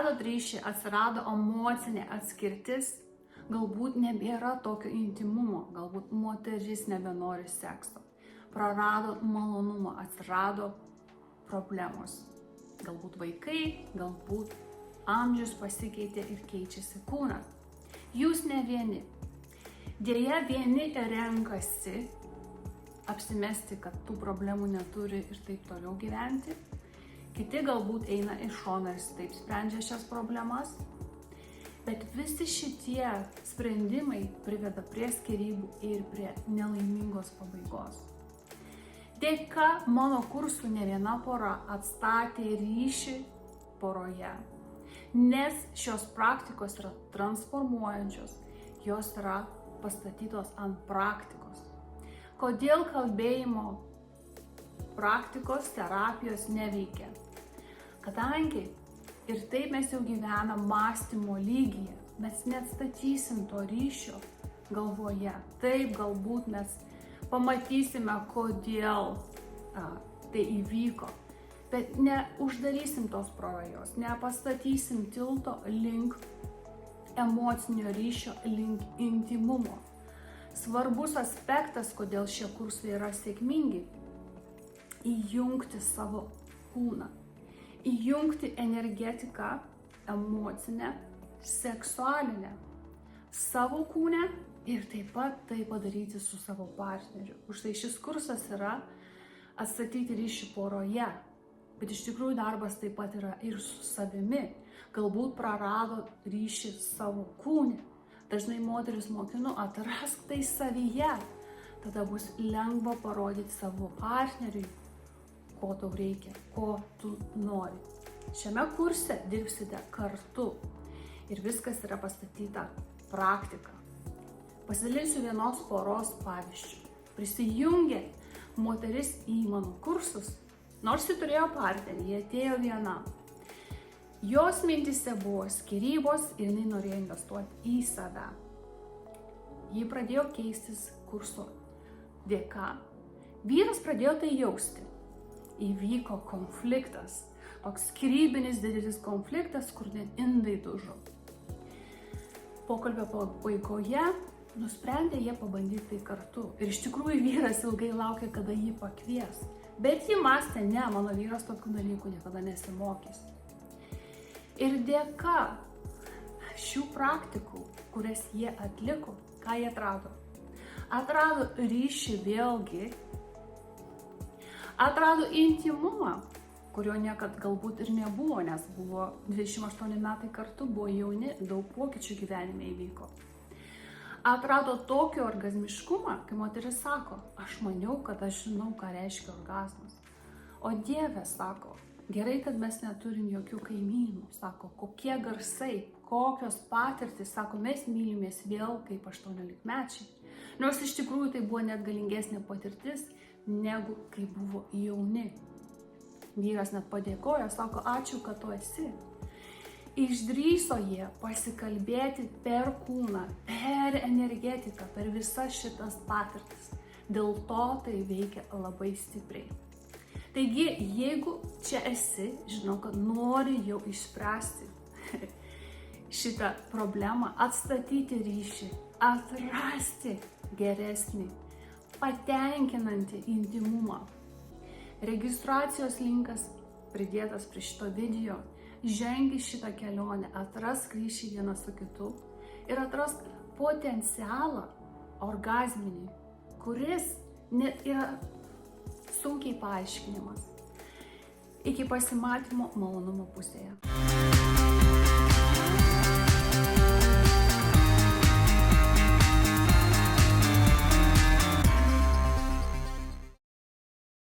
praradot ryšį, atsirado emocinė atskirtis, galbūt nebėra tokio intimumo, galbūt moteris nebenori sekso, prarado malonumą, atsirado problemos. Galbūt vaikai, galbūt amžius pasikeitė ir keičiasi kūnas. Jūs ne vieni. Dėja, vieni renkasi apsimesti, kad tų problemų neturi ir taip toliau gyventi. Kiti galbūt eina iš šono ir taip sprendžia šias problemas. Bet visi šitie sprendimai priveda prie skyrybų ir prie nelaimingos pabaigos. Dėka mano kursų ne viena pora atstatė ryšį poroje, nes šios praktikos yra transformuojančios, jos yra pastatytos ant praktikos. Kodėl kalbėjimo praktikos terapijos neveikia? Kadangi ir taip mes jau gyvenam mąstymo lygyje, mes neatstatysim to ryšio galvoje. Taip, galbūt mes pamatysime, kodėl tai įvyko, bet neuždarysim tos prarajos, nepastatysim tilto link emocinio ryšio, link intimumo. Svarbus aspektas, kodėl šie kursai yra sėkmingi, įjungti savo kūną, įjungti energetiką, emocinę, seksualinę, savo kūne ir taip pat tai padaryti su savo partneriu. Už tai šis kursas yra atstatyti ryšį poroje, bet iš tikrųjų darbas taip pat yra ir su savimi. Galbūt prarado ryšį savo kūne. Dažnai moteris mokinu, atrask tai savyje. Tada bus lengva parodyti savo partneriui, ko tau reikia, ko tu nori. Šiame kurse dirbsite kartu ir viskas yra pastatyta praktika. Pasidalinsiu vienos poros pavyzdžių. Prisijungė moteris į mano kursus, nors ji turėjo partnerį, ji atėjo viena. Jos mintise buvo skyrybos ir jinai norėjo investuoti į save. Ji pradėjo keistis kurso dėka. Vyras pradėjo tai jausti. Įvyko konfliktas, toks skrybinis didelis konfliktas, kur net indai dužo. Pokalbio pabaigoje nusprendė jie pabandyti tai kartu. Ir iš tikrųjų vyras ilgai laukė, kada jį pakvies. Bet ji mąstė, ne, mano vyras tokių dalykų niekada nesimokys. Ir dėka šių praktikų, kurias jie atliko, ką jie atrado? Atrado ryšį vėlgi, atrado intimumą, kurio niekad galbūt ir nebuvo, nes buvo 28 metai kartu, buvo jauni, daug pokyčių gyvenime įvyko. Atrado tokį orgazmiškumą, kai moteris sako, aš maniau, kad aš žinau, ką reiškia orgazmas. O Dieve sako, gerai, kad mes neturim jokių kaimynų, sako, kokie garsai, kokios patirtys, sako, mes mylimės vėl kaip 18-mečiai. Nors iš tikrųjų tai buvo net galingesnė patirtis, negu kai buvo jauni. Vyras net padėkojo, sako, ačiū, kad tu esi. Išdrįso jie pasikalbėti per kūną, per energetiką, per visas šitas patirtis. Dėl to tai veikia labai stipriai. Taigi, jeigu čia esi, žinau, kad nori jau išspręsti šitą problemą, atstatyti ryšį, atrasti geresnį, patenkinantį intimumą. Registracijos linkas pridėtas prie šito video. Žengi šitą kelionę, atrask ryšį vienas su kitu ir atrask potencialą orgazminį, kuris net yra sunkiai paaiškinimas. Iki pasimatymo malonumo pusėje.